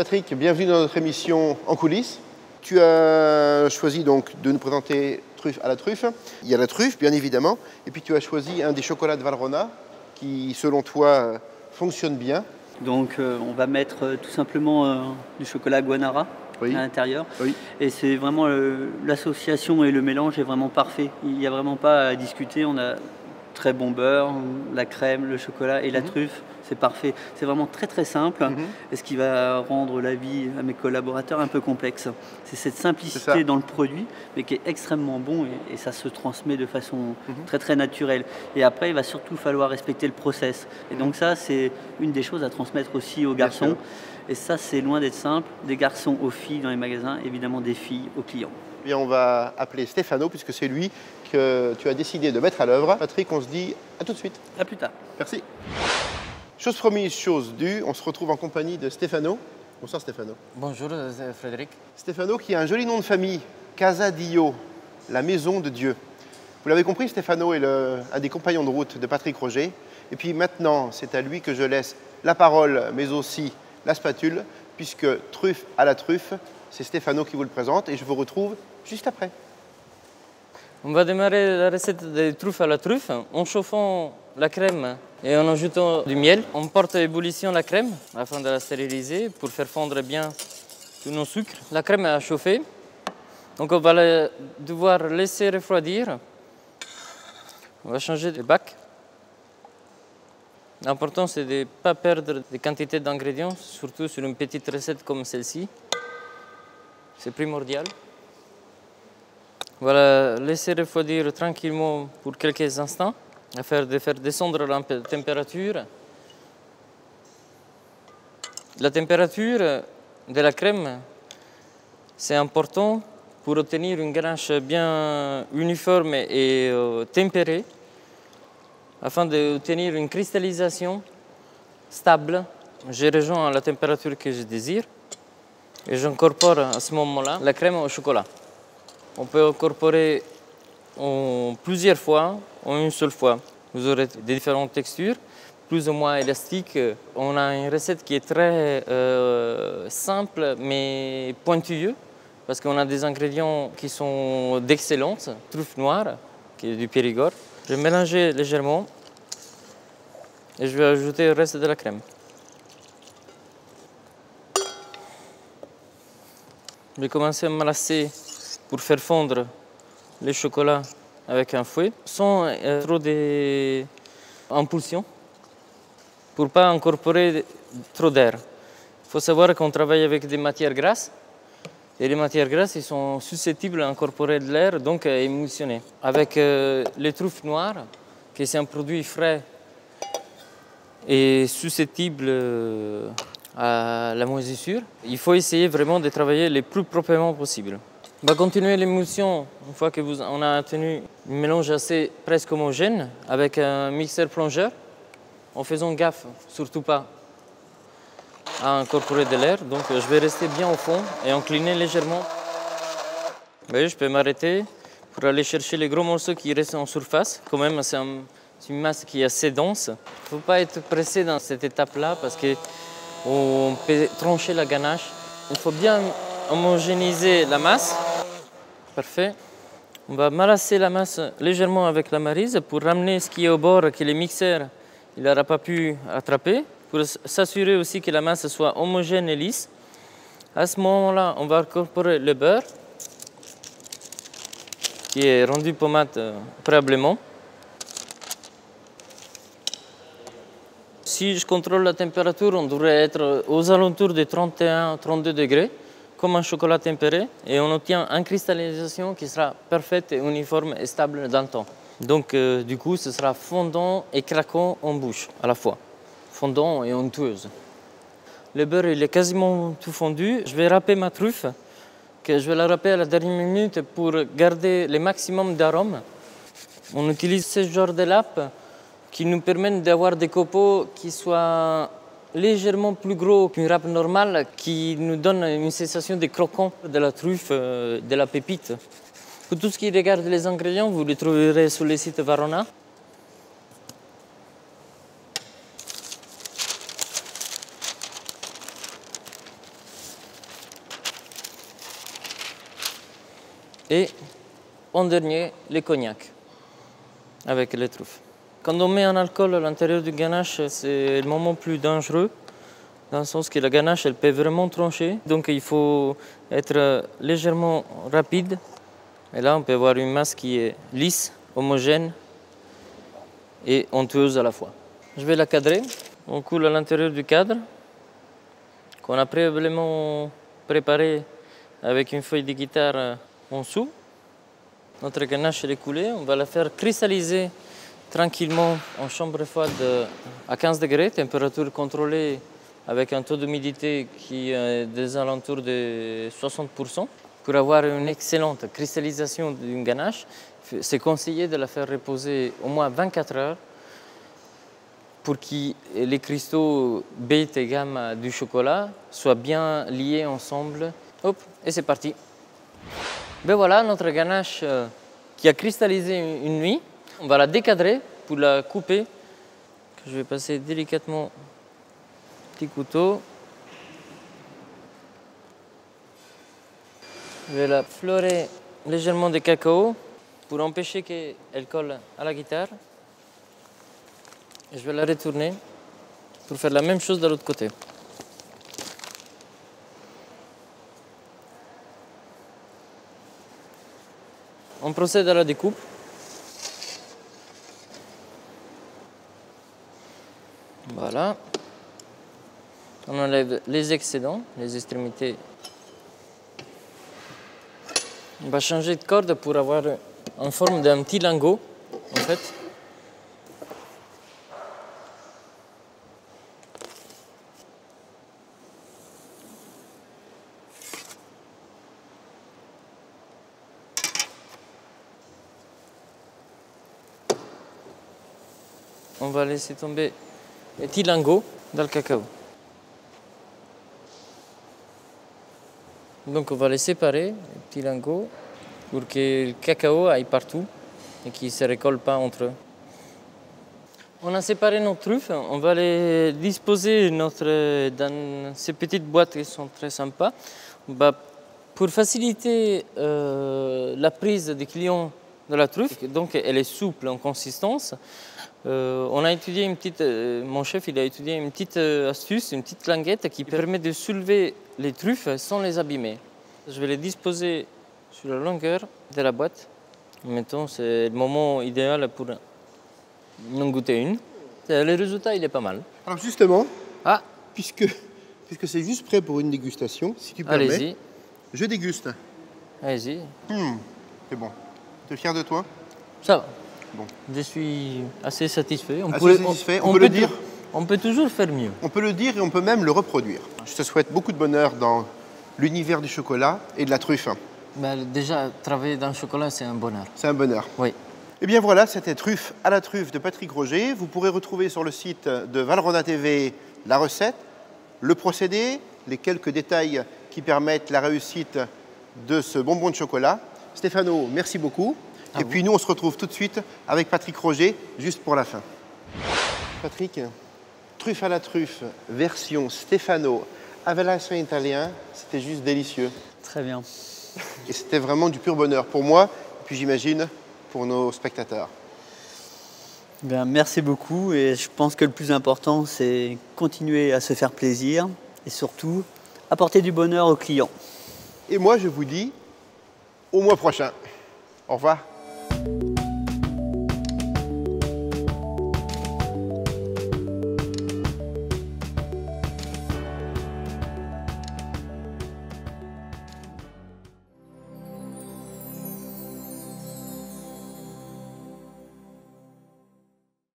Patrick, bienvenue dans notre émission En coulisses. Tu as choisi donc de nous présenter truffe à la truffe. Il y a la truffe, bien évidemment, et puis tu as choisi un des chocolats de Valrhona qui, selon toi, fonctionne bien. Donc on va mettre tout simplement du chocolat Guanara à l'intérieur. Oui. Et c'est vraiment l'association et le mélange est vraiment parfait. Il n'y a vraiment pas à discuter. On a très bon beurre, la crème, le chocolat et la truffe. C'est parfait. C'est vraiment très très simple. Et ce qui va rendre la vie à mes collaborateurs un peu complexe. C'est cette simplicité dans le produit, mais qui est extrêmement bon et ça se transmet de façon très très naturelle. Et après, il va surtout falloir respecter le process. Et donc ça, c'est une des choses à transmettre aussi aux garçons. Et ça, c'est loin d'être simple. Des garçons aux filles dans les magasins, évidemment des filles aux clients. Et on va appeler Stefano, puisque c'est lui que tu as décidé de mettre à l'œuvre. Patrick, on se dit à tout de suite. À plus tard. Merci. Chose promise, chose due, on se retrouve en compagnie de Stefano. Bonsoir Stefano. Bonjour Frédéric. Stefano qui a un joli nom de famille, Casa Dio, la maison de Dieu. Vous l'avez compris, Stefano est un des compagnons de route de Patrick Roger. Et puis maintenant, c'est à lui que je laisse la parole, mais aussi la spatule, puisque truffe à la truffe, c'est Stefano qui vous le présente et je vous retrouve juste après. On va démarrer la recette des truffes à la truffe en chauffant la crème et en ajoutant du miel. On porte à ébullition la crème afin de la stériliser pour faire fondre bien tous nos sucres. La crème a chauffé, donc on va devoir laisser refroidir. On va changer de bac. L'important c'est de ne pas perdre des quantités d'ingrédients, surtout sur une petite recette comme celle-ci. C'est primordial. On va la laisser refroidir tranquillement pour quelques instants afin de faire descendre la température. La température de la crème, c'est important pour obtenir une ganache bien uniforme et tempérée afin d'obtenir une cristallisation stable. Je rejoins la température que je désire et j'incorpore à ce moment-là la crème au chocolat. On peut incorporer en plusieurs fois, en une seule fois. Vous aurez des différentes textures, plus ou moins élastiques. On a une recette qui est très simple mais pointilleuse parce qu'on a des ingrédients qui sont d'excellence. Truffe noire, qui est du Périgord. Je vais mélanger légèrement et je vais ajouter le reste de la crème. Je vais commencer à malasser pour faire fondre le chocolat avec un fouet, sans trop d'impulsion, pour ne pas incorporer trop d'air. Il faut savoir qu'on travaille avec des matières grasses, et les matières grasses ils sont susceptibles à incorporer de l'air, donc à émulsionner. Avec les truffes noires, qui c'est un produit frais et susceptible à la moisissure, il faut essayer vraiment de travailler le plus proprement possible. On va continuer l'émulsion une fois qu'on a obtenu un mélange assez presque homogène avec un mixeur plongeur, en faisant gaffe, surtout pas à incorporer de l'air. Donc je vais rester bien au fond et incliner légèrement. Vous voyez, je peux m'arrêter pour aller chercher les gros morceaux qui restent en surface. Quand même, c'est une masse qui est assez dense. Il ne faut pas être pressé dans cette étape-là parce qu'on peut trancher la ganache. Il faut bien homogénéiser la masse. Parfait. On va malasser la masse légèrement avec la maryse pour ramener ce qui est au bord que le mixeur n'aura pas pu attraper, pour s'assurer aussi que la masse soit homogène et lisse. À ce moment-là, on va incorporer le beurre qui est rendu pommade préalablement. Si je contrôle la température, on devrait être aux alentours de 31-32 degrés. Comme un chocolat tempéré, et on obtient une cristallisation qui sera parfaite, uniforme et stable dans le temps. Donc du coup, ce sera fondant et craquant en bouche à la fois, fondant et onctueuse. Le beurre il est quasiment tout fondu. Je vais râper ma truffe, que je vais la râper à la dernière minute pour garder le maximum d'arômes. On utilise ce genre de lappe qui nous permettent d'avoir des copeaux qui soient légèrement plus gros qu'une râpe normale, qui nous donne une sensation de croquant de la truffe, de la pépite. Pour tout ce qui regarde les ingrédients, vous les trouverez sur le site Valrhona. en dernier, les cognacs avec les truffes. Quand on met un alcool à l'intérieur du ganache, c'est le moment plus dangereux, dans le sens que la ganache, elle peut vraiment trancher. Donc il faut être légèrement rapide. Et là, on peut avoir une masse qui est lisse, homogène et onctueuse à la fois. Je vais la cadrer. On coule à l'intérieur du cadre qu'on a préalablement préparé avec une feuille de guitare en dessous. Notre ganache est coulée. On va la faire cristalliser tranquillement en chambre froide à 15 degrés, température contrôlée avec un taux d'humidité qui est des alentours de 60%. Pour avoir une excellente cristallisation d'une ganache, c'est conseillé de la faire reposer au moins 24 heures pour que les cristaux bêta et gamma du chocolat soient bien liés ensemble. Hop, et c'est parti. Ben voilà, notre ganache qui a cristallisé une nuit. On va la décadrer pour la couper. Je vais passer délicatement un petit couteau. Je vais la fleurer légèrement de cacao pour empêcher qu'elle colle à la guitare. Et je vais la retourner pour faire la même chose de l'autre côté. On procède à la découpe. Voilà. On enlève les excédents, les extrémités. On va changer de corde pour avoir en forme d'un petit lingot, en fait. On va laisser tomber les petits lingots dans le cacao. Donc on va les séparer, les petits lingots, pour que le cacao aille partout et qu'il ne se recolle pas entre eux. On a séparé nos truffes, on va les disposer dans ces petites boîtes qui sont très sympas. Pour faciliter la prise des clients de la truffe, donc elle est souple en consistance. On a étudié mon chef il a étudié une petite astuce, une petite languette qui permet de soulever les truffes sans les abîmer. Je vais les disposer sur la longueur de la boîte. Maintenant, c'est le moment idéal pour en goûter une. Le résultat, il est pas mal. Alors justement, puisque c'est juste prêt pour une dégustation, si tu permets, allez-y. Je déguste. Allez-y. C'est bon. Tu es fier de toi? Ça va. Bon. Je suis assez satisfait. On peut le dire. On peut toujours faire mieux. On peut le dire et on peut même le reproduire. Je te souhaite beaucoup de bonheur dans l'univers du chocolat et de la truffe. Déjà, travailler dans le chocolat, c'est un bonheur. C'est un bonheur. Oui. Et bien voilà, c'était Truffe à la truffe de Patrick Roger. Vous pourrez retrouver sur le site de Valrhona TV la recette, le procédé, les quelques détails qui permettent la réussite de ce bonbon de chocolat. Stéphano, merci beaucoup. Et puis nous, on se retrouve tout de suite avec Patrick Roger, juste pour la fin. Patrick, Truffe à la truffe, version Stéphano, avec l'accent italien, c'était juste délicieux. Très bien. Et c'était vraiment du pur bonheur pour moi, et puis j'imagine pour nos spectateurs. Bien, merci beaucoup et je pense que le plus important, c'est continuer à se faire plaisir et surtout apporter du bonheur aux clients. Et moi, je vous dis au mois prochain. Au revoir.